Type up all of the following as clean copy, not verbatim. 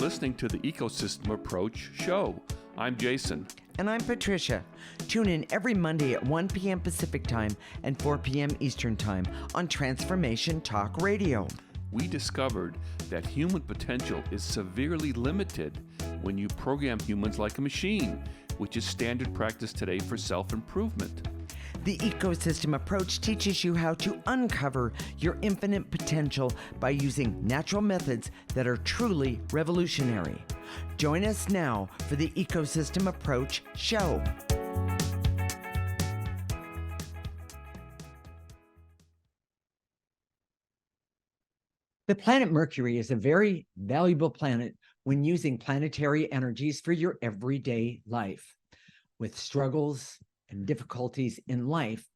listening to the Ecosystem Approach show. I'm Jason. And I'm Patricia. Tune in every Monday at 1 p.m. Pacific Time and 4 p.m. Eastern Time on Transformation Talk Radio. We discovered that human potential is severely limited when you program humans like a machine, which is standard practice today for self-improvement. The Ecosystem Approach teaches you how to uncover your infinite potential by using natural methods that are truly revolutionary. Join us now for the Ecosystem Approach show. The planet Mercury is a very valuable planet when using planetary energies for your everyday life. With struggles and difficulties in life,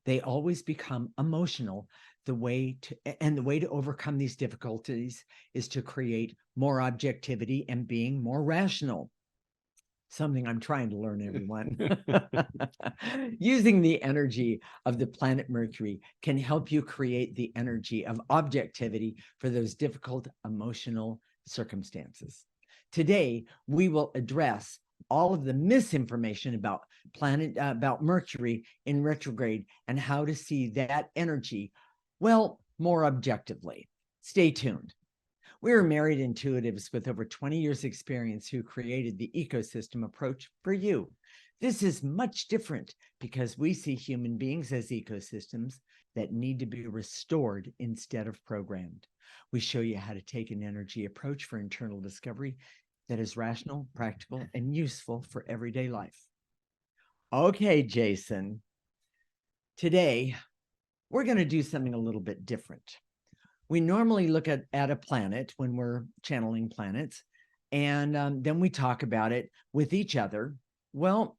they always become emotional. The way to overcome these difficulties is to create more objectivity and being more rational. Something I'm trying to learn, everyone. Using the energy of the planet Mercury can help you create the energy of objectivity for those difficult emotional circumstances. Today, we will address all of the misinformation about Mercury in retrograde and how to see that energy, well, more objectively. Stay tuned. We are married intuitives with over 20 years experience who created the Ecosystem Approach for you. This is much different because we see human beings as ecosystems that need to be restored instead of programmed. We show you how to take an energy approach for internal discovery that is rational, practical, and useful for everyday life. Okay, Jason, today we're going to do something a little bit different. We normally look at a planet when we're channeling planets, and then we talk about it with each other. Well,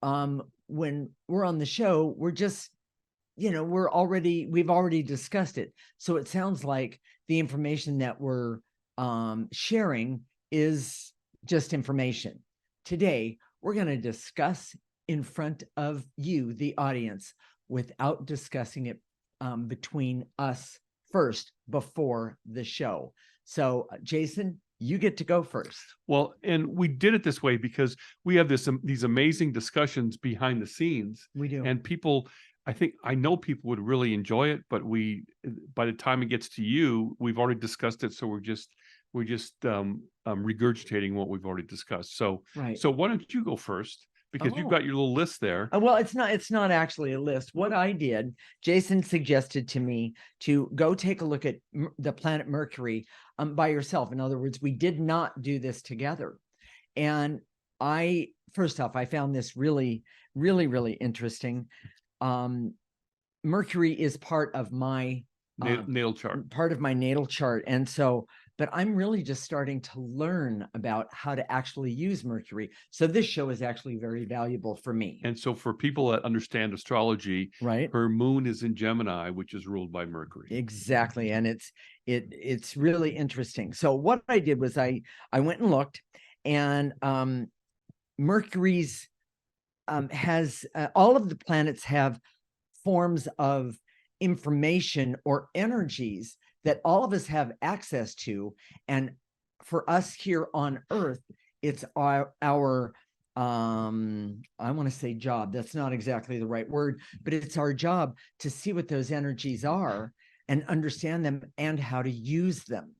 when we're on the show, we're just, we've already discussed it. So it sounds like the information that we're sharing is just information. Today, we're going to discuss in front of you, the audience, without discussing it between us first before the show. So, Jason, you get to go first. Well, and we did it this way because we have these amazing discussions behind the scenes. We do. And people, I know people would really enjoy it, but by the time it gets to you, we've already discussed it. So we're just regurgitating what we've already discussed. So, right. So why don't you go first? Because you've got your little list there. Well, it's not actually a list. What I did, Jason suggested to me to go take a look at the planet Mercury by yourself. In other words, we did not do this together. And first off, I found this really, really, really interesting. Mercury is part of my natal chart. And so, but I'm really just starting to learn about how to actually use Mercury. So this show is actually very valuable for me. And so for people that understand astrology, right, her moon is in Gemini, which is ruled by Mercury. Exactly. And it's really interesting. So what I did was I went and looked, and Mercury's has all of the planets have forms of information or energies that all of us have access to. And for us here on Earth, it's our I want to say job. That's not exactly the right word, but it's our job to see what those energies are and understand them and how to use them.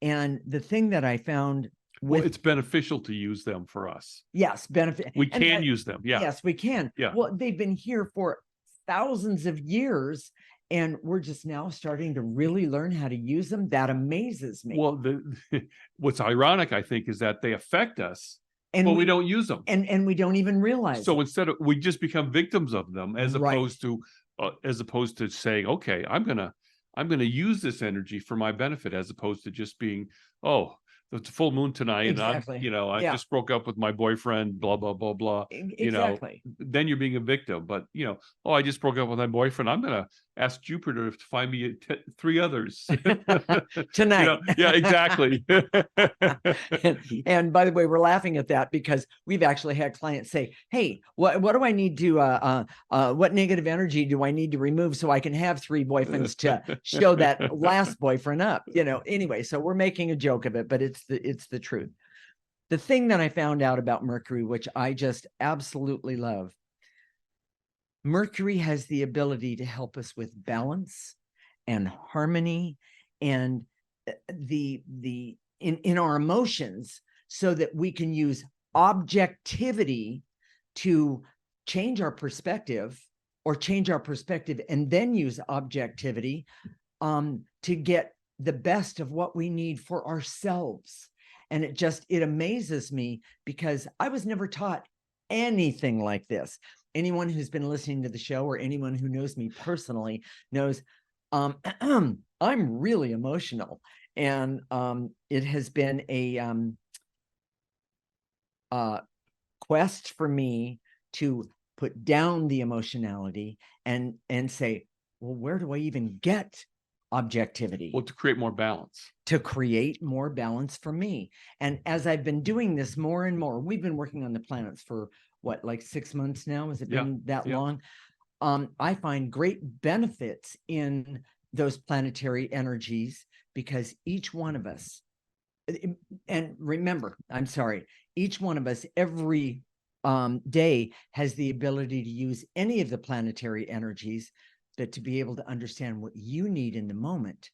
And the thing that I found it's beneficial to use them for us. Yes, benefit. We can use them. Yeah. Yes, we can. Yeah. Well, they've been here for thousands of years, and we're just now starting to really learn how to use them. That amazes me. Well, what's ironic, I think, is that they affect us, but we don't use them, and we don't even realize. So instead of, we just become victims of them, as opposed to saying, okay, I'm gonna use this energy for my benefit, as opposed to just being, oh, it's a full moon tonight, exactly. And I just broke up with my boyfriend, blah blah blah blah. Exactly. Then you're being a victim. But I just broke up with my boyfriend. I'm ask Jupiter to find me 3 others. Tonight. Yeah, exactly. And by the way, we're laughing at that because we've actually had clients say, hey, what do I need to, what negative energy do I need to remove so I can have 3 boyfriends to show that last boyfriend up? Anyway, so we're making a joke of it, but it's the truth. The thing that I found out about Mercury, which I just absolutely love, Mercury has the ability to help us with balance and harmony and in our emotions, so that we can use objectivity to change our perspective, or change our perspective and then use objectivity to get the best of what we need for ourselves. And it amazes me because I was never taught anything like this. Anyone who's been listening to the show, or anyone who knows me personally, knows I'm really emotional. And it has been a quest for me to put down the emotionality and say, well, where do I even get objectivity? Well, to create more balance. To create more balance for me. And as I've been doing this more and more, we've been working on the planets for what, like 6 months now? Has it been that long? I find great benefits in those planetary energies, because each one of us, and remember, I'm sorry, each one of us every day has the ability to use any of the planetary energies, that to be able to understand what you need in the moment,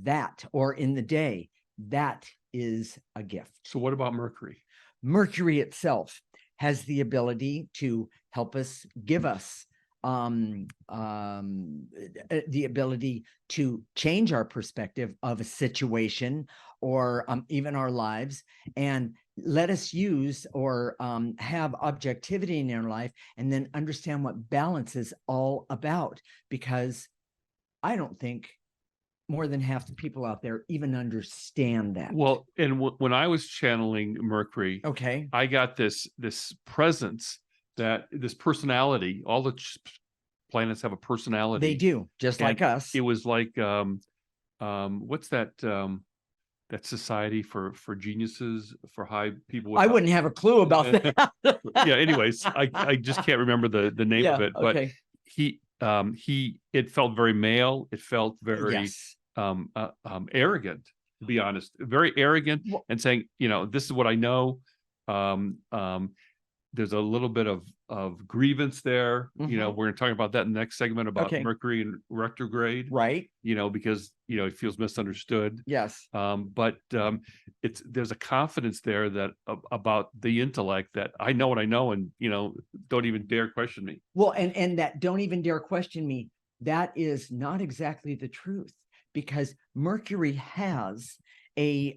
that, or in the day, that is a gift. So what about Mercury? Mercury itself has the ability to help us, give us the ability to change our perspective of a situation, or even our lives, and let us use or have objectivity in our life, and then understand what balance is all about. Because I don't think more than half the people out there even understand that. Well, and when I was channeling Mercury, okay, I got this presence, this personality. All the planets have a personality. They do, just like us. It was like what's that that society for geniuses, for high people? I wouldn't have a clue about that. Yeah. Anyways, I just can't remember the name of it. But it felt very male. It felt very arrogant, to be honest, very arrogant, and saying, this is what I know. There's a little bit of grievance there. We're going to talk about that in the next segment, about Mercury and retrograde, right? Because it feels misunderstood. Yes. But there's a confidence there that about the intellect, that I know what I know, and don't even dare question me. Well, and that don't even dare question me, that is not exactly the truth, because Mercury has a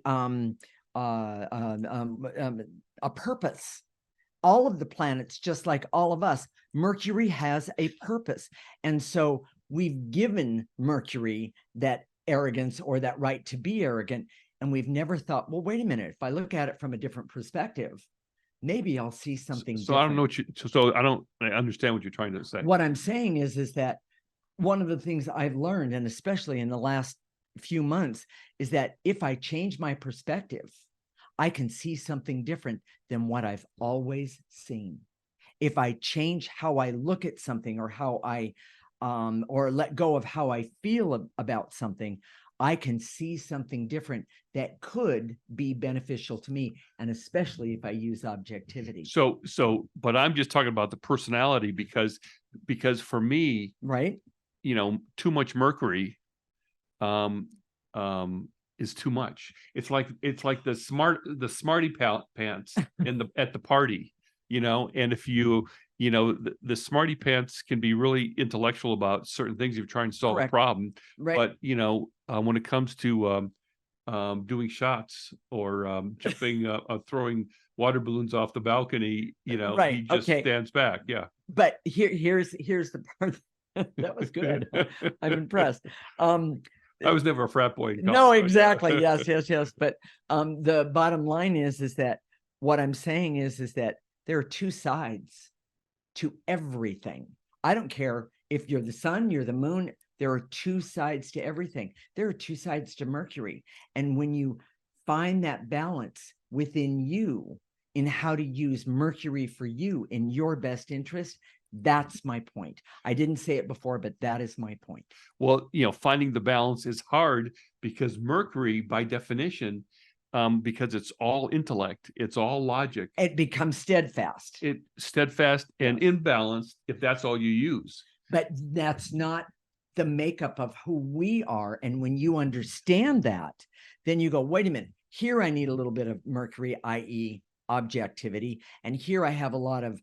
purpose. All of the planets, just like all of us, Mercury has a purpose. And so we've given Mercury that arrogance, or that right to be arrogant. And we've never thought, well, wait a minute, if I look at it from a different perspective, maybe I'll see something different. I don't know what I understand what you're trying to say. What I'm saying is that one of the things I've learned, and especially in the last few months, is that if I change my perspective, I can see something different than what I've always seen. If I change how I look at something, or how I or let go of how I feel about something, I can see something different that could be beneficial to me, and especially if I use objectivity. But I'm just talking about the personality, because for me, right, too much Mercury is too much. It's like the smarty pants at the party, and if the smarty pants can be really intellectual about certain things if you're trying to solve a problem. Right. But when it comes to doing shots, or jumping, throwing water balloons off the balcony, he just stands back. Yeah. But here's the part. That was good. I'm impressed. I was never a frat boy. No, exactly. Yes. But the bottom line is that what I'm saying is that there are two sides to everything. I don't care if you're the sun, you're the moon, there are two sides to everything. There are two sides to Mercury. And when you find that balance within you in how to use Mercury for you in your best interest, that's my point. I didn't say it before, but that is my point. Well, finding the balance is hard because Mercury, by definition, because it's all intellect, it's all logic. It becomes steadfast. It's steadfast and imbalanced if that's all you use. But that's not the makeup of who we are. And when you understand that, then you go, wait a minute, here I need a little bit of Mercury, i.e. objectivity. And here I have a lot of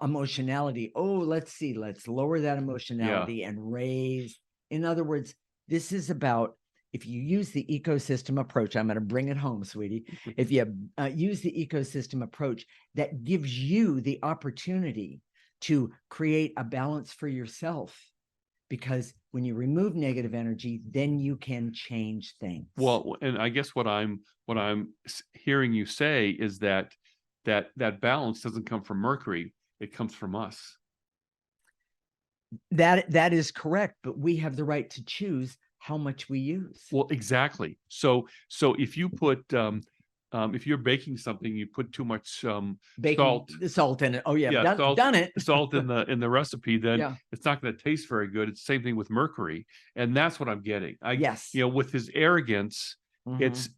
emotionality. Oh, let's see, let's lower that emotionality and raise. In other words, this is about, if you use the ecosystem approach, I'm going to bring it home, sweetie. If you use the ecosystem approach, that gives you the opportunity to create a balance for yourself. Because when you remove negative energy, then you can change things. Well, and I guess what I'm hearing you say is that balance doesn't come from Mercury, it comes from us. That is correct, but we have the right to choose how much we use. Well, exactly. So if you put if you're baking something, you put too much salt in it. Oh yeah, done it. Salt in the recipe, then it's not going to taste very good. It's the same thing with Mercury, and that's what I'm getting. With his arrogance, it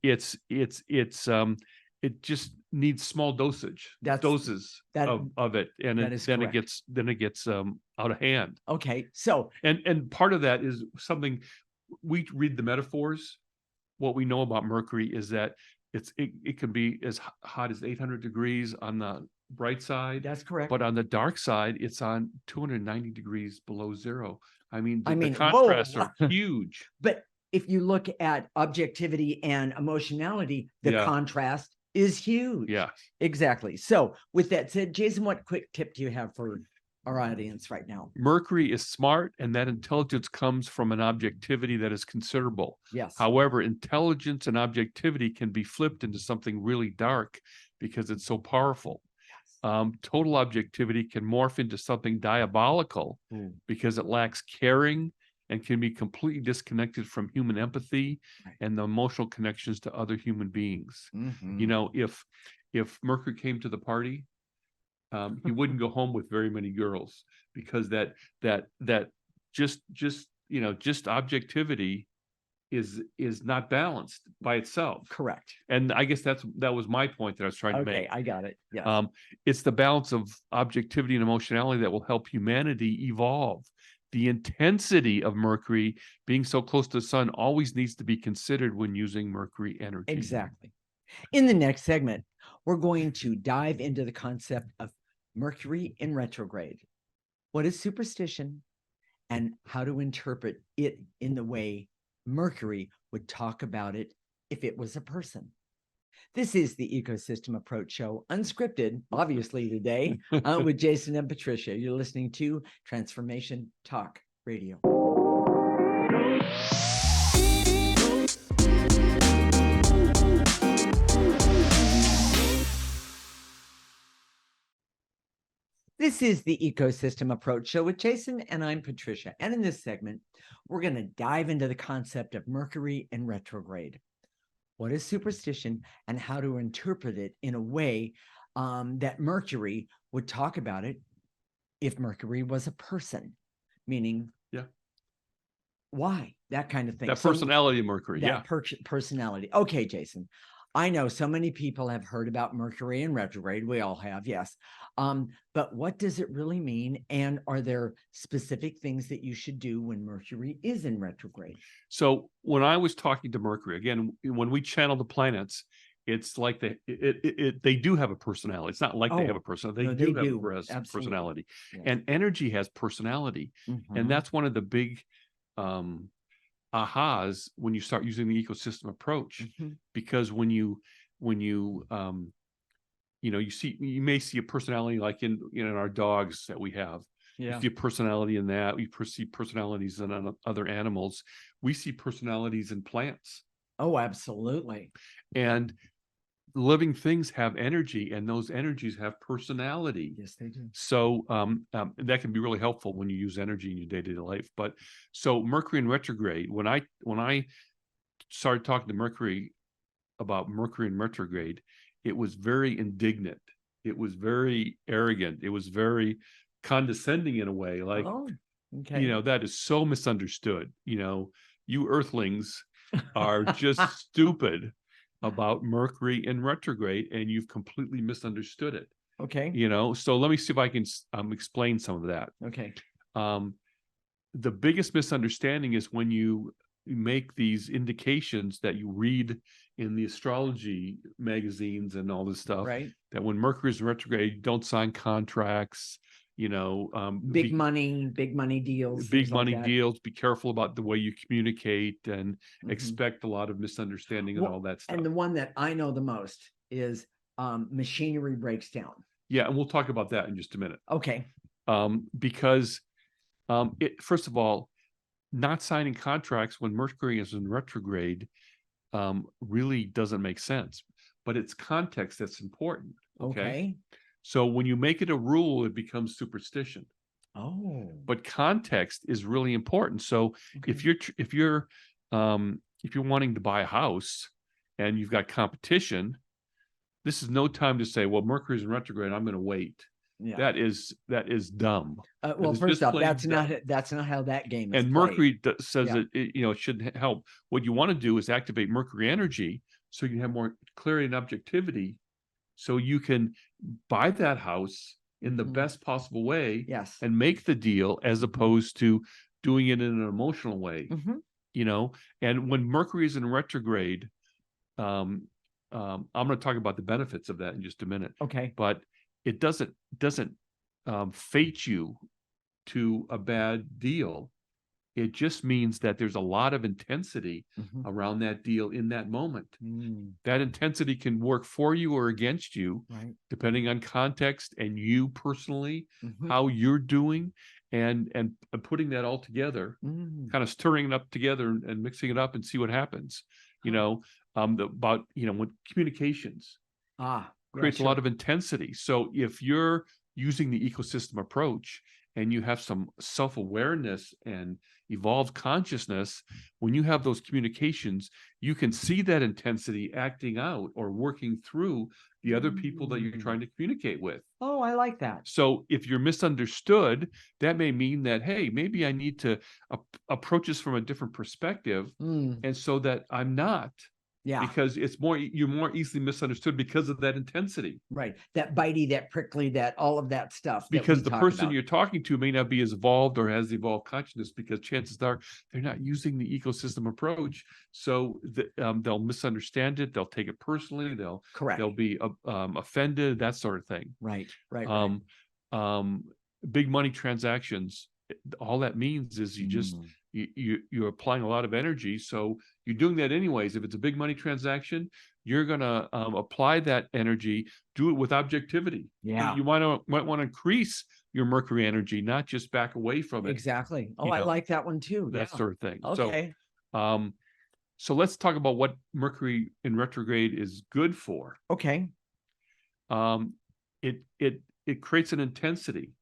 just needs small doses of it, and then it gets out of hand. Okay, so and part of that is something we read the metaphors. What we know about Mercury is that it can be as hot as 800 degrees on the bright side. That's correct. But on the dark side, it's on 290 degrees below zero. I mean, the contrasts are huge. But if you look at objectivity and emotionality, the contrast is huge. Yeah, exactly. So with that said, Jason, what quick tip do you have for our audience right now? Mercury is smart, and that intelligence comes from an objectivity that is considerable. Yes. However, intelligence and objectivity can be flipped into something really dark because it's so powerful. Yes. Total objectivity can morph into something diabolical because it lacks caring and can be completely disconnected from human empathy and the emotional connections to other human beings. If Mercury came to the party, he wouldn't go home with very many girls, because that just objectivity is not balanced by itself. Correct. And I guess that was my point that I was trying to make. Okay, I got it. Yeah. It's the balance of objectivity and emotionality that will help humanity evolve. The intensity of Mercury being so close to the sun always needs to be considered when using Mercury energy. Exactly. In the next segment, we're going to dive into the concept of Mercury in retrograde. What is superstition and how to interpret it in the way Mercury would talk about it if it was a person. This is the Ecosystem Approach Show, unscripted, obviously today, with Jason and Patricia. You're listening to Transformation Talk Radio. This is the Ecosystem Approach Show with Jason, and I'm Patricia. And in this segment, we're going to dive into the concept of Mercury in retrograde. What is superstition and how to interpret it in a way that Mercury would talk about it if Mercury was a person, meaning why, that kind of thing. That personality of Mercury, personality. Okay, Jason, I know so many people have heard about Mercury in retrograde. We all have, yes. But what does it really mean? And are there specific things that you should do when Mercury is in retrograde? So when I was talking to Mercury, again, when we channel the planets, it's like they do have a personality. It's not like they have a personality. They do have a personality. Yes. And energy has personality. Mm-hmm. And that's one of the big ahas when you start using the ecosystem approach, because when you may see a personality like in our dogs that we have. You see a personality in that. We perceive personalities in other animals. We see personalities in plants. Oh, absolutely. And living things have energy, and those energies have personality. Yes, they do. So that can be really helpful when you use energy in your day-to-day life. But so Mercury in retrograde, when I started talking to Mercury about Mercury in retrograde, it was very indignant. It was very arrogant. It was very condescending in a way. Like, Oh, okay. that is so misunderstood. You earthlings are just stupid about Mercury in retrograde, and you've completely misunderstood it. Okay. So let me see if I can explain some of that. Okay. The biggest misunderstanding is when you make these indications that you read in the astrology magazines and all this stuff, Right. that when Mercury is in retrograde, you don't sign contracts, Big money deals. big things money like that. deals. Be careful about the way you communicate, and Mhm. expect a lot of misunderstanding and Well, all that stuff. And the one that I know the most is machinery breaks down. Yeah, and we'll talk about that in just a minute. Okay. Because first of all, not signing contracts when Mercury is in retrograde really doesn't make sense. But it's context that's important. Okay. So when you make it a rule, it becomes superstition. Oh. But context is really important. So if you're wanting to buy a house and you've got competition, this is no time to say, well, Mercury's in retrograde, I'm going to wait. Yeah. That is dumb. Well, first off, that's not how that game is. And played. Mercury says Yeah. it shouldn't help. What you want to do is activate Mercury energy so you have more clarity and objectivity, so you can buy that house in the best possible way. Yes. And make the deal, as opposed to doing it in an emotional way. And when Mercury is in retrograde, I'm going to talk about the benefits of that in just a minute. Okay. But it doesn't fate you to a bad deal. It just means that there's a lot of intensity around that deal in that moment. That intensity can work for you or against you, right, depending on context and you personally, how you're doing, and putting that all together, kind of stirring it up together and mixing it up and see what happens. About when communications creates a lot of intensity. So if you're using the ecosystem approach and you have some self-awareness and evolved consciousness, when you have those communications, you can see that intensity acting out or working through the other people that you're trying to communicate with. Oh, I like that. So if you're misunderstood, that may mean that, hey, maybe I need to approach this from a different perspective, and so that I'm not. Yeah. Because you're more easily misunderstood because of that intensity. Right. That bitey, that prickly, that all of that stuff. Because the person you're talking to may not be as evolved or has evolved consciousness, because chances are they're not using the ecosystem approach. So they'll misunderstand it. They'll take it personally. They'll be offended, that sort of thing. Right. Big money transactions, all that means is you're applying a lot of energy. So you're doing that anyways. If it's a big money transaction, you're going to apply that energy, do it with objectivity. Yeah. You might want to increase your Mercury energy, not just back away from it. Exactly. Oh, I like that one too. That sort of thing. Okay. So let's talk about what Mercury in retrograde is good for. Okay. It creates an intensity.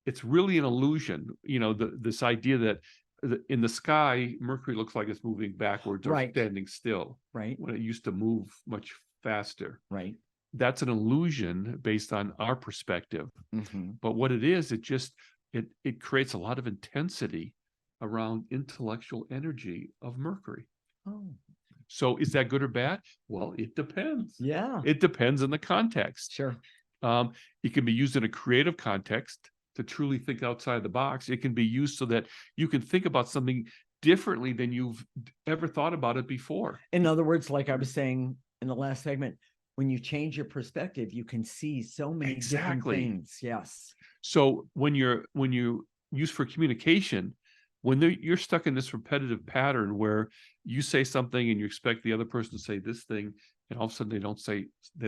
It's really an illusion. This idea that in the sky, Mercury looks like it's moving backwards or standing still. Right. When it used to move much faster. Right. That's an illusion based on our perspective. But what it is, it creates a lot of intensity around intellectual energy of Mercury. Oh. So is that good or bad? Well, it depends. Yeah. It depends on the context. Sure. It can be used in a creative context to truly think outside the box. It can be used so that you can think about something differently than you've ever thought about it before. In other words, like I was saying in the last segment, when you change your perspective, you can see so many different things. Yes. So when you use for communication, when you're stuck in this repetitive pattern where you say something and you expect the other person to say this thing, and all of a sudden they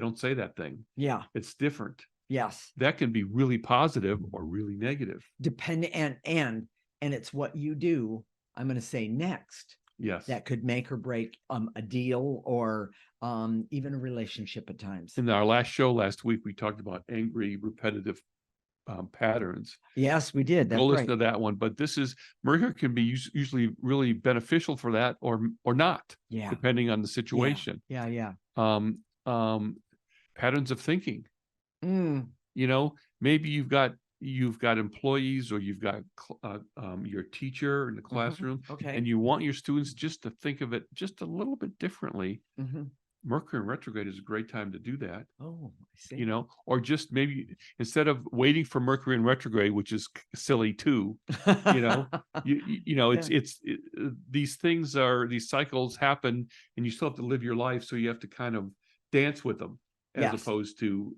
don't say that thing. Yeah. It's different. Yes. That can be really positive or really negative. And it's what you do, I'm going to say next, Yes. that could make or break a deal or even a relationship at times. In our last show last week, we talked about angry, repetitive patterns. Yes, we did. That's Go listen right. to that one. But this is Mercury can be usually really beneficial for that, or not, Yeah. depending on the situation. Yeah. Patterns of thinking. Mm. You know, maybe you've got employees, or you've got your teacher in the classroom, Okay. and you want your students just to think of it just a little bit differently. Mercury in retrograde is a great time to do that. Oh, I see. You know, or just maybe instead of waiting for Mercury in retrograde, which is silly too, you know, these cycles happen, and you still have to live your life. So you have to kind of dance with them, as opposed to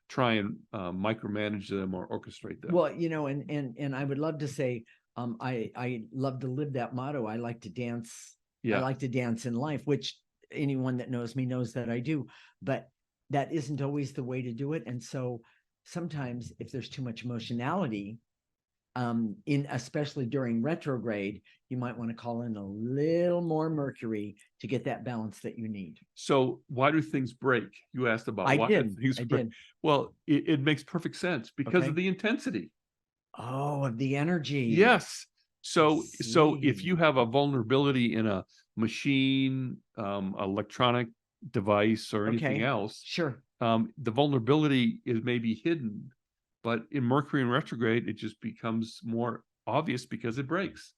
try and micromanage them or orchestrate them. Well, and I would love to say, I love to live that motto. I like to dance. I like to dance in life, which anyone that knows me knows that I do, but that isn't always the way to do it. And so sometimes if there's too much emotionality, especially during retrograde, you might want to call in a little more Mercury to get that balance that you need. So why do things break? You asked about why things break. Well, it makes perfect sense because of the intensity. Oh, of the energy. Yes. So if you have a vulnerability in a machine, electronic device, or anything else, sure, the vulnerability is maybe hidden, but in Mercury in retrograde, it just becomes more obvious because it breaks.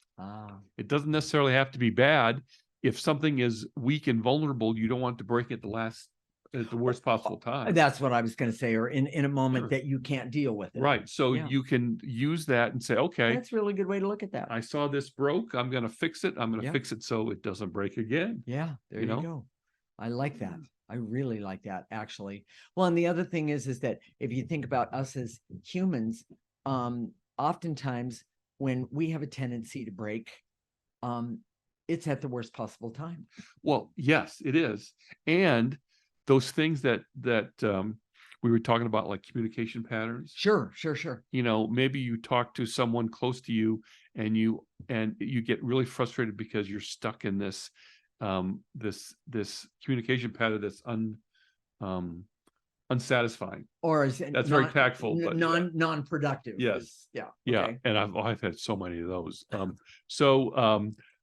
It doesn't necessarily have to be bad. If something is weak and vulnerable, you don't want to break it at the worst possible time. That's what I was going to say, or in a moment that you can't deal with it. Right. So you can use that and say, okay, that's a really good way to look at that. I saw this broke. I'm going to fix it. I'm going to fix it so it doesn't break again. Yeah, there you go. I like that. I really like that, actually. Well, and the other thing is that if you think about us as humans, oftentimes when we have a tendency to break, it's at the worst possible time. Well, yes, it is. And those things that we were talking about, like communication patterns. Sure. You know, maybe you talk to someone close to you, and you get really frustrated because you're stuck in this communication pattern that's unsatisfying, or is that's very tactful, but non-productive. Yes. Okay. And I've had so many of those.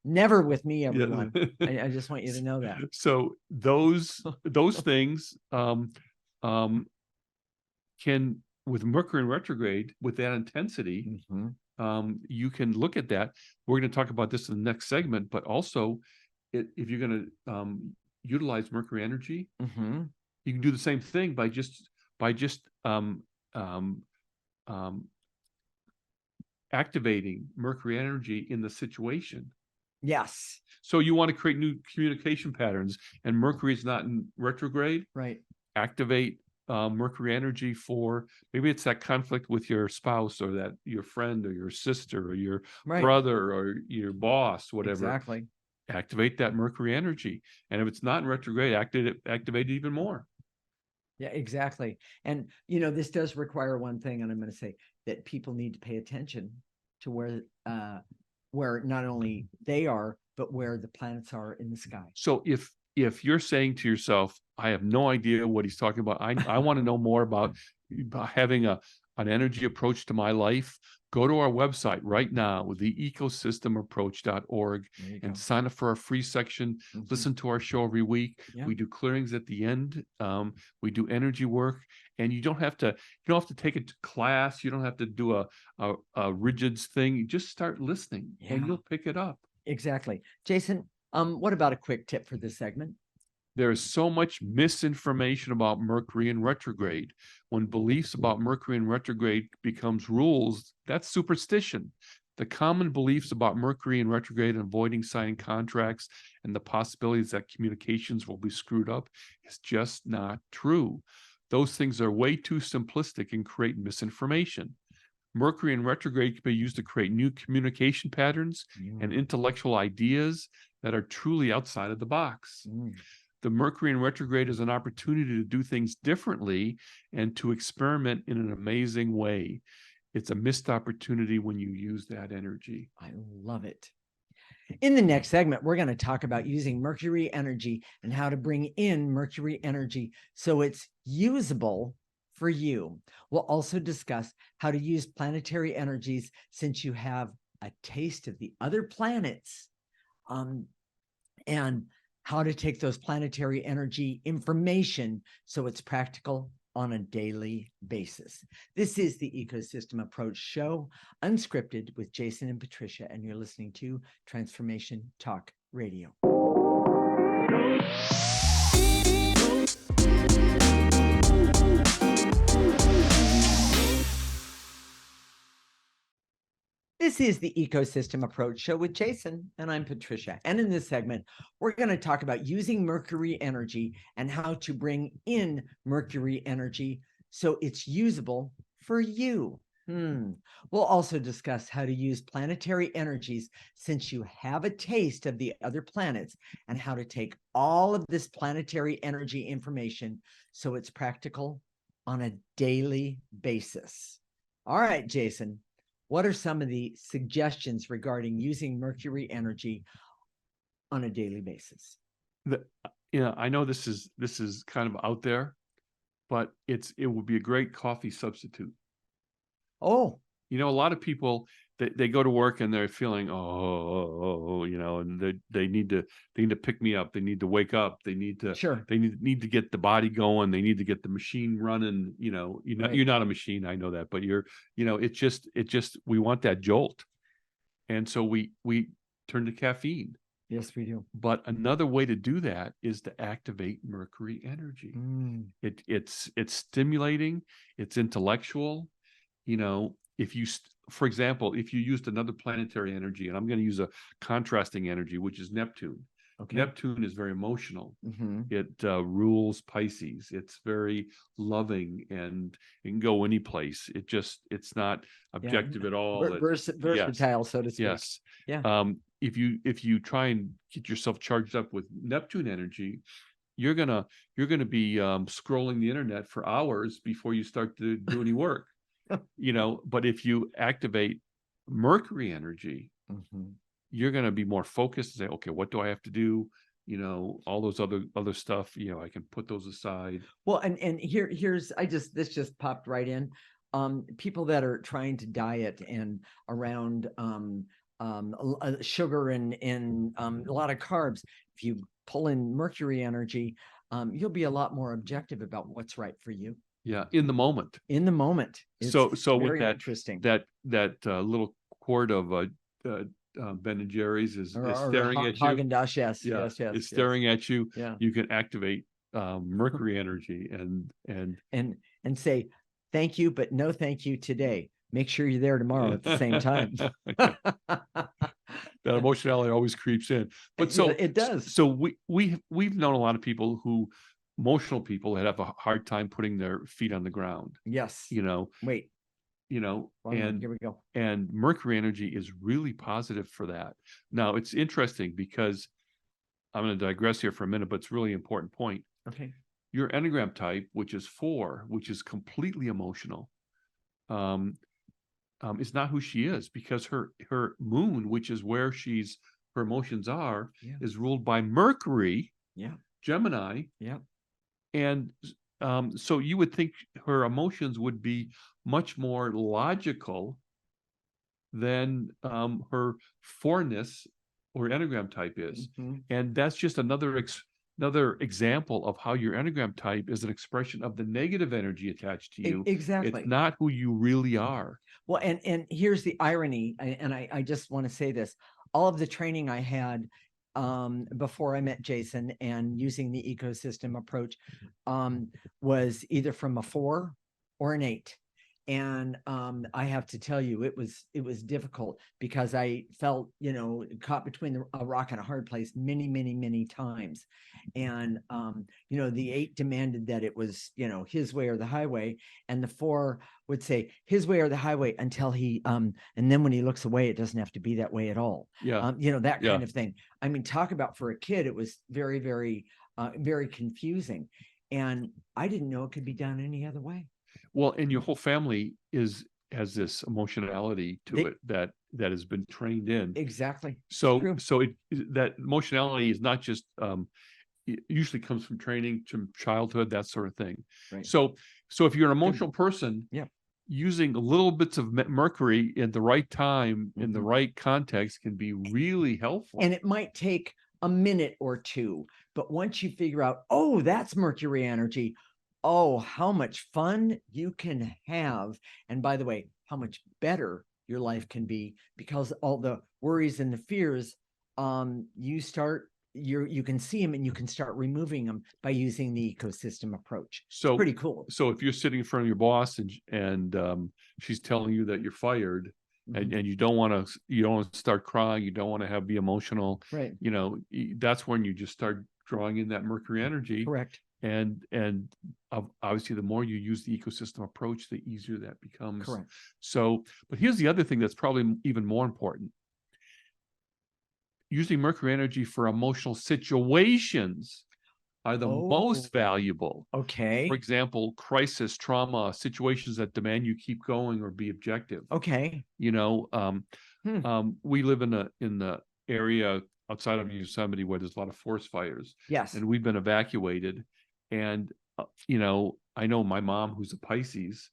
Never with me, everyone. I just want you to know that. So those things can, with Mercury in retrograde, with that intensity, you can look at that. We're going to talk about this in the next segment, but also if you're going to utilize Mercury energy, you can do the same thing by just activating Mercury energy in the situation. Yes. So you want to create new communication patterns, and Mercury is not in retrograde. Right. Activate Mercury energy for, maybe it's that conflict with your spouse, or that your friend, or your sister, or your brother, or your boss, whatever. Exactly. Activate that Mercury energy. And if it's not in retrograde, activate it even more. Yeah, exactly. And, this does require one thing, and I'm going to say that people need to pay attention to where not only they are, but where the planets are in the sky. So if you're saying to yourself, I have no idea what he's talking about, I want to know more about having an energy approach to my life, go to our website right now, theecosystemapproach.org, and sign up for our free section. Listen to our show every week. We do clearings at the end. We do energy work, and you don't have to take a class. You don't have to do a rigid thing. You just start listening, and you'll pick it up. Exactly. Jason, what about a quick tip for this segment? There is so much misinformation about Mercury in retrograde. When beliefs about Mercury in retrograde becomes rules, that's superstition. The common beliefs about Mercury in retrograde and avoiding signing contracts and the possibilities that communications will be screwed up is just not true. Those things are way too simplistic and create misinformation. Mercury in retrograde can be used to create new communication patterns and intellectual ideas that are truly outside of the box. The Mercury in retrograde is an opportunity to do things differently and to experiment in an amazing way. It's a missed opportunity when you use that energy. I love it. In the next segment, we're going to talk about using Mercury energy and how to bring in Mercury energy so it's usable for you. We'll also discuss how to use planetary energies since you have a taste of the other planets, and how to take those planetary energy information so it's practical on a daily basis. This is the Ecosystem Approach Show, unscripted, with Jason and Patricia, and you're listening to Transformation Talk Radio. This is the Ecosystem Approach Show with Jason, and I'm Patricia. And in this segment, we're going to talk about using Mercury energy and how to bring in Mercury energy so it's usable for you. We'll also discuss how to use planetary energies since you have a taste of the other planets, and how to take all of this planetary energy information so it's practical on a daily basis. All right, Jason. What are some of the suggestions regarding using Mercury energy on a daily basis? I know this is kind of out there, but it would be a great coffee substitute. Oh, a lot of people, they go to work and they're feeling, and they need to pick me up. They need to wake up. They need to they need to get the body going. They need to get the machine running. You're not a machine. I know that, but it's just we want that jolt, and so we turn to caffeine. Yes, we do. But another way to do that is to activate Mercury energy. It's stimulating. It's intellectual. If you, for example, if you used another planetary energy, and I'm going to use a contrasting energy, which is Neptune. Okay. Neptune is very emotional. It rules Pisces. It's very loving, and it can go any place. It's not objective at all. Versatile, so to speak. Yes. Yeah. If you try and get yourself charged up with Neptune energy, you're gonna be scrolling the internet for hours before you start to do any work. But if you activate Mercury energy, you're going to be more focused and say, okay, what do I have to do? All those other stuff, I can put those aside. Well, and here's, this just popped right in. People that are trying to diet and around sugar and a lot of carbs, if you pull in Mercury energy, you'll be a lot more objective about what's right for you. Yeah, in the moment. It's so very with that interesting. that little quart of Ben and Jerry's is staring at you. Haagen-Dazs, yes. It's staring at you. Yeah. You can activate Mercury energy and say thank you, but no thank you today. Make sure you're there tomorrow at the same time. That emotionality always creeps in. But so it does. So we've known a lot of people emotional people that have a hard time putting their feet on the ground. Yes. Wait. And here we go. And Mercury energy is really positive for that. Now, it's interesting because I'm going to digress here for a minute, but it's a really important point. Okay. Your Enneagram type, which is 4, which is completely emotional, is not who she is, because her moon, which is where her emotions are, is ruled by Mercury, Gemini. Yeah. And so you would think her emotions would be much more logical than her 4-ness or Enneagram type is. And that's just another example of how your Enneagram type is an expression of the negative energy attached to you. Exactly. It's not who you really are. Well, and here's the irony, and I just want to say this. All of the training I had before I met Jason and using the ecosystem approach was either from a 4 or an 8. And I have to tell you, it was difficult because I felt, caught between a rock and a hard place many times. And, the 8 demanded that it was, his way or the highway. And the 4 would say his way or the highway until he, and then when he looks away, it doesn't have to be that way at all. Yeah. That kind of thing. I mean, talk about for a kid, it was very, very, very confusing. And I didn't know it could be done any other way. Well, and your whole family is has this emotionality to They- it that has been trained in. Exactly. So True. that emotionality is not just it usually comes from training, from childhood, that sort of thing. Right. So if you're an emotional person, Yeah. using little bits of Mercury at the right time in the Mhm. right context can be really helpful. And it might take a minute or two, but once you figure out, oh, that's Mercury energy, oh, how much fun you can have. And by the way, how much better your life can be, because all the worries and the fears, you can see them and you can start removing them by using the ecosystem approach. So it's pretty cool. So if you're sitting in front of your boss and she's telling you that you're fired, Mhm. and you don't want to start crying, you don't want to be emotional, Right. that's when you just start drawing in that Mercury energy. Correct. And obviously the more you use the ecosystem approach, the easier that becomes. Correct. So, but here's the other thing that's probably even more important. Using Mercury energy for emotional situations are the most valuable. Okay. For example, crisis, trauma, situations that demand you keep going or be objective. Okay. We live in the area outside of Yosemite where there's a lot of forest fires. Yes. And we've been evacuated. And I know my mom, who's a Pisces,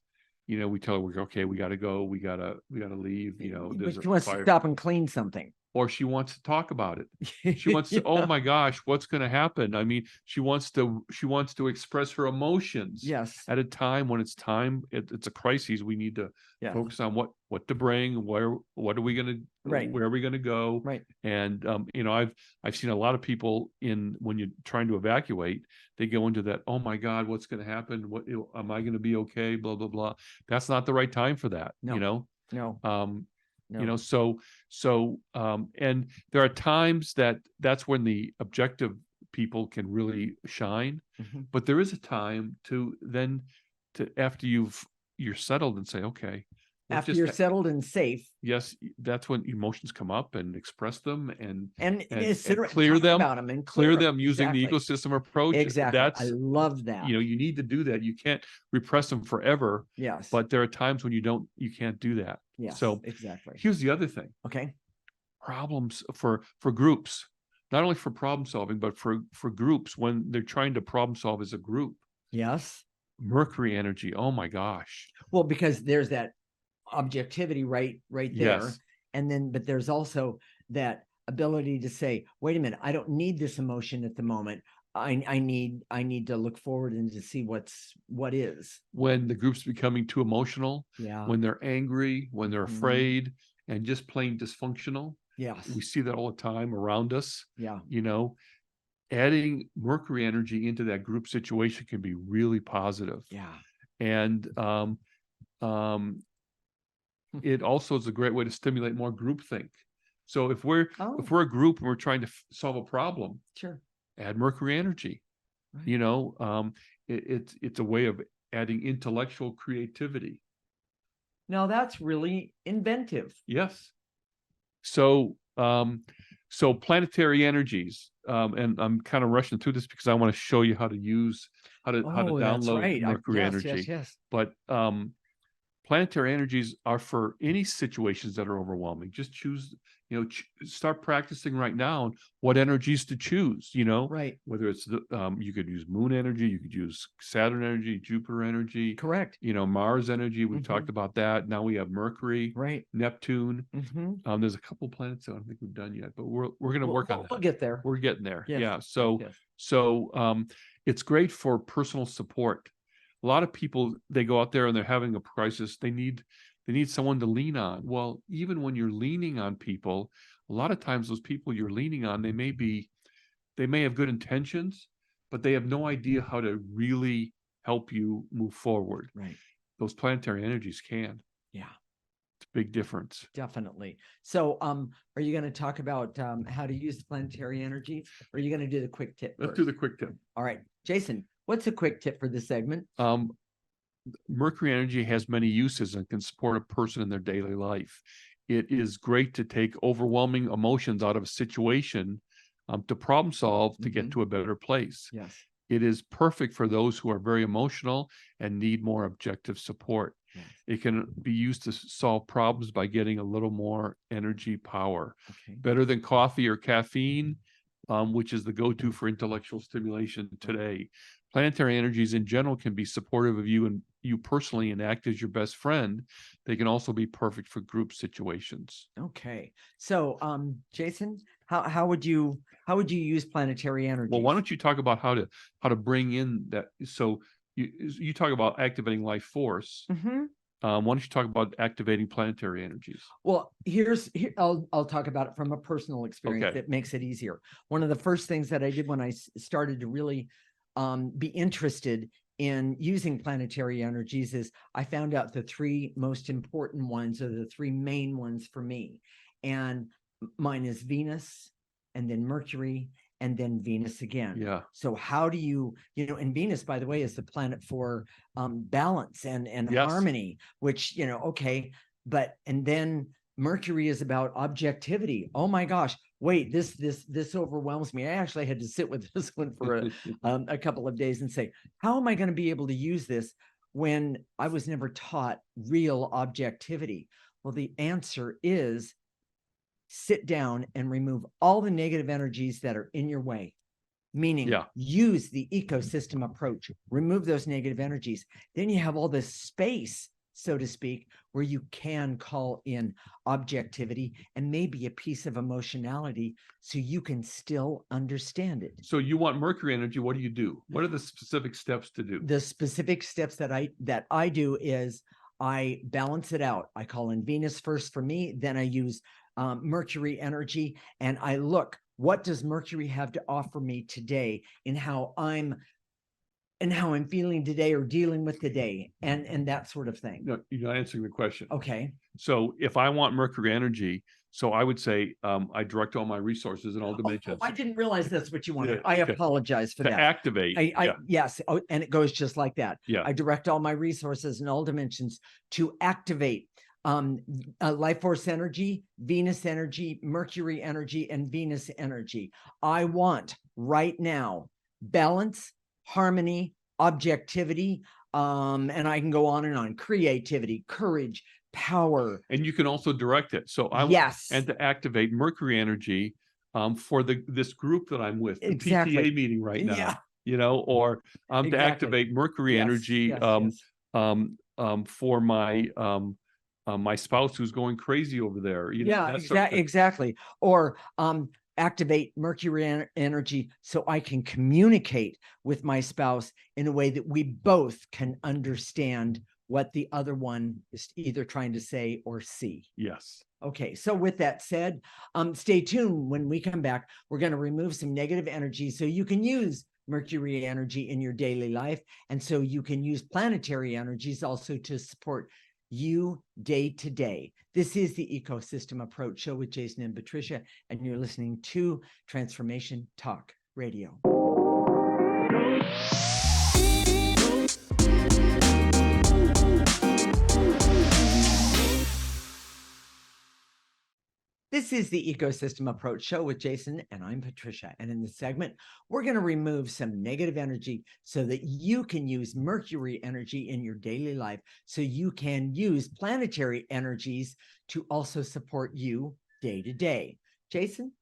we tell her, okay, we got to go, we got to leave. There's But she wants to stop and clean something. Or she wants to talk about it. She wants to, oh my gosh, what's going to happen? I mean, she wants to express her emotions. Yes. At a time when it's a crisis. We need to focus on what to bring, what are we going to, right, where are we going to go? Right. And I've seen a lot of people when you're trying to evacuate, they go into that, oh my God, what's going to happen? What am I going to be okay? Blah, blah, blah. That's not the right time for that. No. No. And there are times that's when the objective people can really shine. Mm-hmm. But there is a time to after you're settled and say, okay, after you're settled and safe. Yes, that's when emotions come up, and express them and clear them about them and clear them using the ecosystem approach. Exactly. I love that. You need to do that. You can't repress them forever. Yes. But there are times when you can't do that. Yes. So exactly. Here's the other thing. Okay. Problems for groups, not only for problem solving, but for groups when they're trying to problem solve as a group. Yes. Mercury energy. Oh my gosh. Well, because there's that objectivity right there. Yes. And then, but there's also that ability to say, wait a minute, I don't need this emotion at the moment. I need to look forward and to see what is. When the group's becoming too emotional, when they're angry, when they're afraid, and just plain dysfunctional. Yes. We see that all the time around us. Yeah. Adding Mercury energy into that group situation can be really positive. Yeah. And it also is a great way to stimulate more groupthink. So if we're a group and we're trying to solve a problem, sure, add Mercury energy. Right. It's a way of adding intellectual creativity. Now that's really inventive. Yes. So planetary energies, and I'm kind of rushing through this because I want to show you how to download Mercury energy. Yes. But planetary energies are for any situations that are overwhelming. Just choose, start practicing right now on what energies to choose, right. Whether it's you could use moon energy, you could use Saturn energy, Jupiter energy, correct. Mars energy. We've talked about that. Now we have Mercury, right. Neptune. There's a couple planets that I don't think we've done yet, but we're going to work on that. We'll get there. We're getting there. Yes. Yeah. So it's great for personal support. A lot of people, they go out there and they're having a crisis. They need someone to lean on. Well, even when you're leaning on people, a lot of times those people you're leaning on, they may have good intentions, but they have no idea how to really help you move forward. Right. Those planetary energies can. Yeah. It's a big difference. Definitely. So are you going to talk about how to use the planetary energies, or are you going to do the quick tip Let's first? do the quick tip. All right. Jason, what's a quick tip for this segment? Mercury energy has many uses and can support a person in their daily life. It is great to take overwhelming emotions out of a situation to problem solve, to get to a better place. Yes. It is perfect for those who are very emotional and need more objective support. Yes. It can be used to solve problems by getting a little more energy power. Okay. Better than coffee or caffeine, which is the go-to for intellectual stimulation today. Planetary energies in general can be supportive of you and you personally and act as your best friend. They can also be perfect for group situations. Okay. So, Jason, how would you use planetary energy? Well, why don't you talk about how to bring in that? So you talk about activating life force. Mm-hmm. Why don't you talk about activating planetary energies? Well, here I'll talk about it from a personal experience Okay. that makes it easier. One of the first things that I did when I started to really be interested in using planetary energies is I found out the three most important ones, or the three main ones for me. And mine is Venus, and then Mercury, and then Venus again. Yeah. So how do you and Venus, by the way, is the planet for balance and Yes. harmony, which, okay. But, and then Mercury is about objectivity. Oh my gosh, wait, this overwhelms me. I actually had to sit with this one for a couple of days and say, how am I going to be able to use this when I was never taught real objectivity? Well, the answer is sit down and remove all the negative energies that are in your way. Meaning, use the ecosystem approach, remove those negative energies. Then you have all this space, so to speak, where you can call in objectivity and maybe a piece of emotionality so you can still understand it. So you want Mercury energy. What do? What are the specific steps to do? The specific steps that I do is I balance it out. I call in Venus first for me, then I use Mercury energy, and I look, what does Mercury have to offer me today in how I'm feeling today or dealing with today, and that sort of thing. No, you're not answering the question. Okay. So if I want Mercury energy, so I would say I direct all my resources in all dimensions. I didn't realize that's what you wanted. Yeah, I apologize for to that. activate. Yes. Oh, and it goes just like that. Yeah. I direct all my resources in all dimensions to activate life force energy, Venus energy, Mercury energy, and Venus energy. I want right now balance, harmony, objectivity, and I can go on and on. Creativity, courage, power. And you can also direct it. So I want and to activate Mercury energy for this group that I'm with, the PTA meeting right now. Or to activate Mercury energy for my spouse who's going crazy over there. Exactly. Or activate Mercury energy so I can communicate with my spouse in a way that we both can understand what the other one is either trying to say or see. Yes. Okay, so with that said, stay tuned. When we come back, we're going to remove some negative energy so you can use Mercury energy in your daily life. And so you can use planetary energies also to support you day to day. This is the Ecosystem Approach Show with Jason and Patricia, and you're listening to Transformation Talk Radio. This is the Ecosystem Approach Show with Jason, and I'm Patricia. And in this segment, we're going to remove some negative energy so that you can use Mercury energy in your daily life, so you can use planetary energies to also support you day to day. Jason?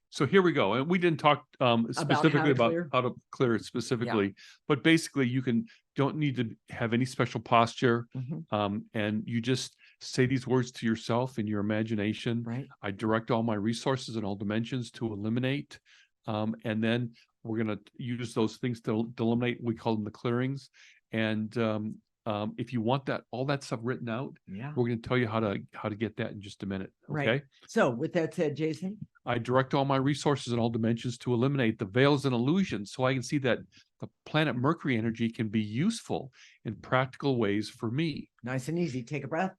So here we go. And we didn't talk specifically about how to clear it specifically, but basically you don't need to have any special posture. And you just say these words to yourself in your imagination. Right. I direct all my resources in all dimensions to eliminate. And then we're going to use those things to eliminate. We call them the clearings. And if you want all that stuff written out, we're going to tell you how to get that in just a minute. Okay. Right. So with that said, Jason, I direct all my resources in all dimensions to eliminate the veils and illusions so I can see that the planet Mercury energy can be useful in practical ways for me. Nice and easy. Take a breath.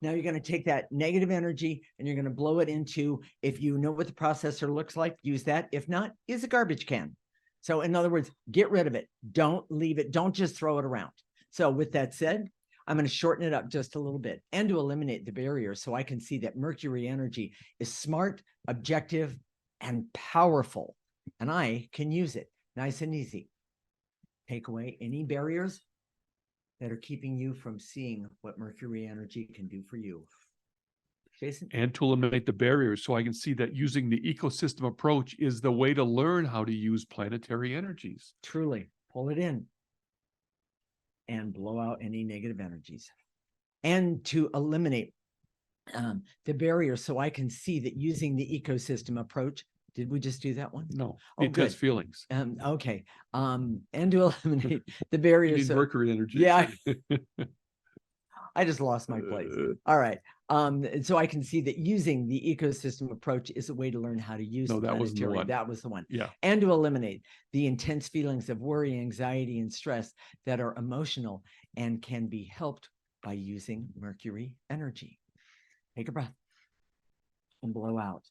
Now you're going to take that negative energy and you're going to blow it into, if you know what the processor looks like, use that. If not, use a garbage can. So in other words, get rid of it. Don't leave it. Don't just throw it around. So with that said, I'm going to shorten it up just a little bit and to eliminate the barrier so I can see that Mercury energy is smart, objective, and powerful, and I can use it nice and easy. Take away any barriers, that are keeping you from seeing what Mercury energy can do for you. Jason? And to eliminate the barriers so I can see that using the ecosystem approach is the way to learn how to use planetary energies. Truly, pull it in and blow out any negative energies. And to eliminate the barrier so I can see that using the ecosystem approach. Did we just do that one? No, Oh, intense good. feelings. Okay. And to eliminate the barrier. You need So, Mercury energy. yeah. I just lost my place. All right. So I can see that using the ecosystem approach is a way to learn how to use No, that wasn't the planetary. one. That was the one. Yeah. And to eliminate the intense feelings of worry, anxiety, and stress that are emotional and can be helped by using Mercury energy. Take a breath and blow out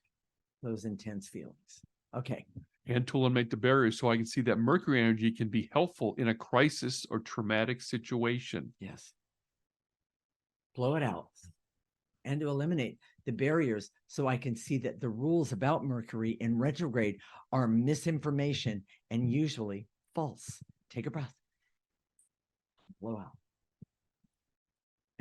those intense feelings. Okay. And to eliminate the barriers so I can see that Mercury energy can be helpful in a crisis or traumatic situation. Yes. Blow it out. And to eliminate the barriers so I can see that the rules about Mercury in retrograde are misinformation and usually false. Take a breath. Blow out.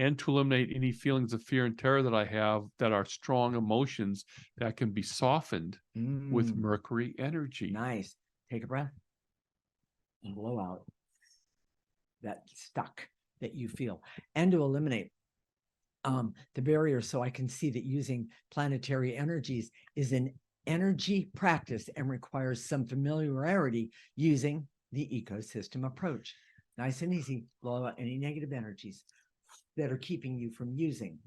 And to eliminate any feelings of fear and terror that I have that are strong emotions that can be softened with Mercury energy. Nice. Take a breath and blow out that stuck that you feel. And to eliminate the barrier so I can see that using planetary energies is an energy practice and requires some familiarity using the ecosystem approach. Nice and easy. Blow out any negative energies that are keeping you from using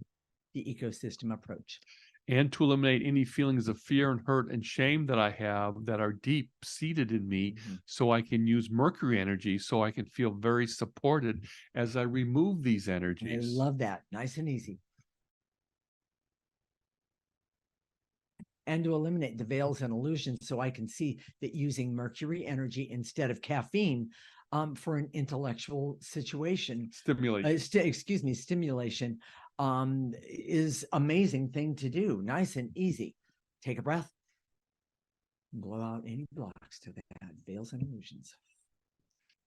the ecosystem approach. And to eliminate any feelings of fear and hurt and shame that I have that are deep seated in me, so I can use Mercury energy so I can feel very supported as I remove these energies. I love that. Nice and easy. And to eliminate the veils and illusions so I can see that using Mercury energy instead of caffeine for an intellectual situation. Stimulation. Stimulation is amazing thing to do. Nice and easy. Take a breath. Blow out any blocks to that. Veils and illusions.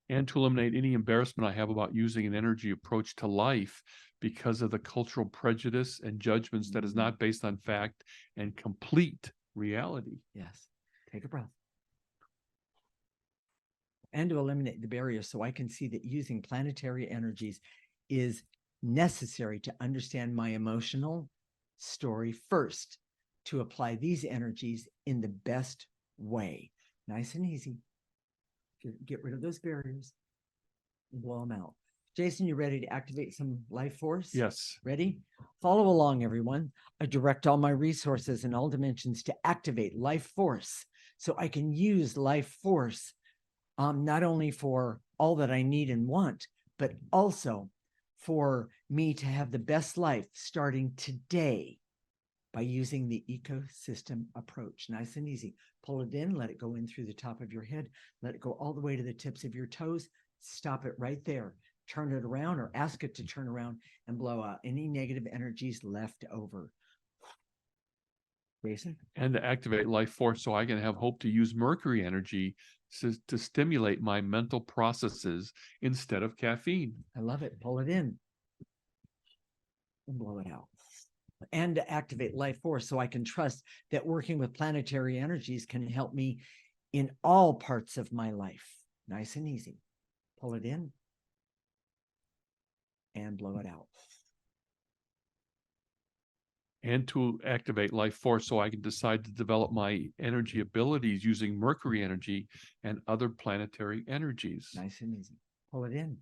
And to eliminate any embarrassment I have about using an energy approach to life because of the cultural prejudice and judgments that is not based on fact and complete reality. Yes. Take a breath. And to eliminate the barriers so I can see that using planetary energies is necessary to understand my emotional story first, to apply these energies in the best way. Nice and easy. Get rid of those barriers and blow them out. Jason, you ready to activate some life force? Yes. Ready? Follow along, everyone. I direct all my resources in all dimensions to activate life force so I can use life force not only for all that I need and want, but also for me to have the best life starting today by using the ecosystem approach. Nice and easy. Pull it in, let it go in through the top of your head, let it go all the way to the tips of your toes. Stop it right there. Turn it around or ask it to turn around and blow out any negative energies left over. Jason? And to activate life force so I can have hope to use Mercury energy to stimulate my mental processes instead of caffeine. I love it. Pull it in and blow it out. And to activate life force so I can trust that working with planetary energies can help me in all parts of my life. Nice and easy. Pull it in and blow it out. And to activate life force so I can decide to develop my energy abilities using Mercury energy and other planetary energies. Nice and easy. Pull it in.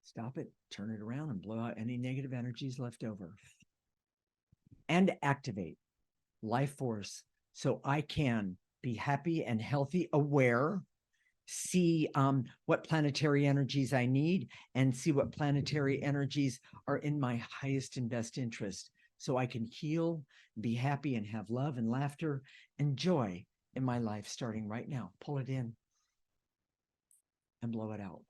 Stop it, turn it around, and blow out any negative energies left over. And activate life force so I can be happy and healthy, aware, see what planetary energies I need, and see what planetary energies are in my highest and best interest, so I can heal, be happy, and have love and laughter and joy in my life starting right now. Pull it in and blow it out.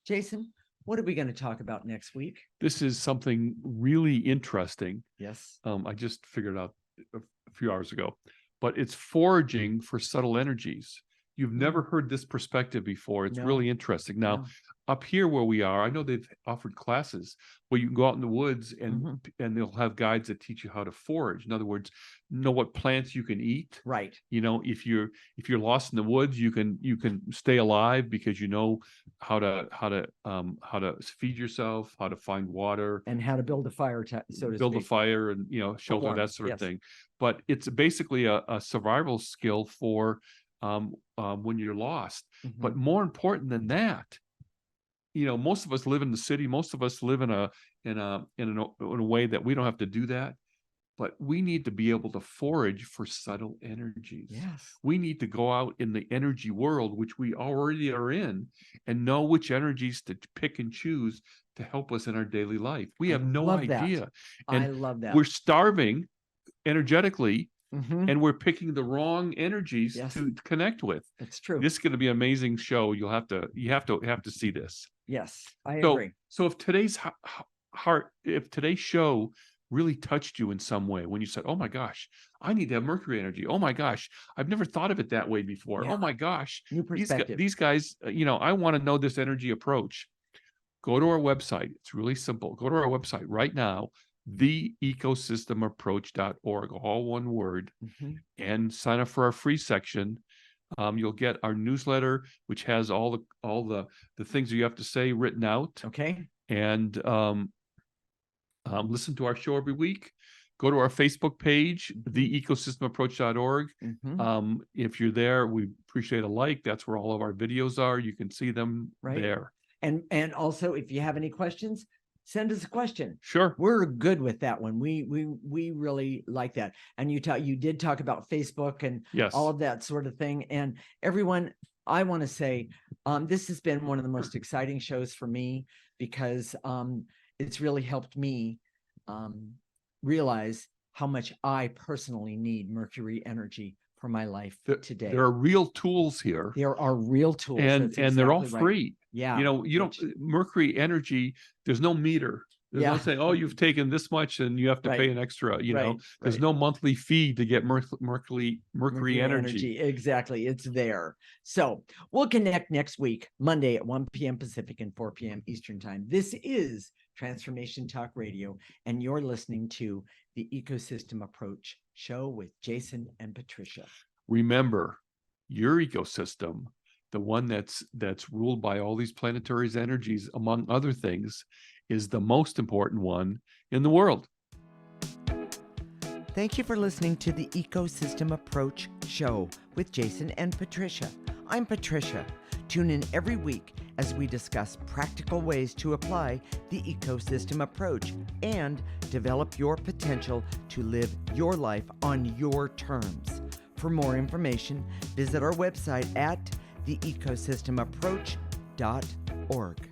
Jason, what are we going to talk about next week? This is something really interesting. Yes. I just figured out a few hours ago, but it's foraging for subtle energies. You've never heard this perspective before. It's really interesting. Now, up here where we are, I know they've offered classes where you can go out in the woods Mhm. and they'll have guides that teach you how to forage. In other words, know what plants you can eat. Right. You know, if you're lost in the woods, you can stay alive because you know how to feed yourself, how to find water, And how to build a fire, so to build a speak. fire, and shelter, warmth, that sort of yes. thing. But it's basically a survival skill for when you're lost. But Mhm. more important than that, most of us live in the city. Most of us live in a way that we don't have to do that. But we need to be able to forage for subtle energies. Yes. We need to go out in the energy world, which we already are in, and know which energies to pick and choose to help us in our daily life. We have no love that. idea. I And love that. we're starving energetically, Mhm. and we're picking the wrong energies Yes. to connect with. It's true. This is going to be an amazing show. You have to see this. Yes, I agree. So if today's show really touched you in some way, when you said, "Oh my gosh, I need to have Mercury energy. Oh my gosh, I've never thought of it that way before. Yeah. Oh my gosh, New perspective. these guys, I want to know this energy approach." Go to our website. It's really simple. Go to our website right now, theecosystemapproach.org, all one word, Mhm. and sign up for our free section. You'll get our newsletter, which has all the things that you have to say written out, Okay. and listen to our show every week. Go to our Facebook page, theecosystemapproach.org. Mhm. If you're there, we appreciate a like. That's where all of our videos are. You can see them Right. there. And also, if you have any questions, send us a question. Sure. We're good with that one. We really like that. And you did talk about Facebook and Yes. all of that sort of thing. And everyone, I want to say, this has been one of the most exciting shows for me because it's really helped me realize how much I personally need Mercury energy for my life today. There are real tools here. There are real tools. And they're all Exactly right. free. Yeah. You don't Mercury energy, there's no meter. There's no saying, "Oh, you've taken this much and you have to pay an extra," There's no monthly fee to get Mercury energy. Exactly. It's there. So we'll connect next week, Monday at 1 p.m. Pacific and 4 p.m. Eastern time. This is Transformation Talk Radio, and you're listening to the Ecosystem Approach show with Jason and Patricia. Remember, your ecosystem, the one that's ruled by all these planetary energies, among other things, is the most important one in the world. Thank you for listening to the Ecosystem Approach show with Jason and Patricia. I'm Patricia. Tune in every week as we discuss practical ways to apply the ecosystem approach and develop your potential to live your life on your terms. For more information, visit our website at theecosystemapproach.org.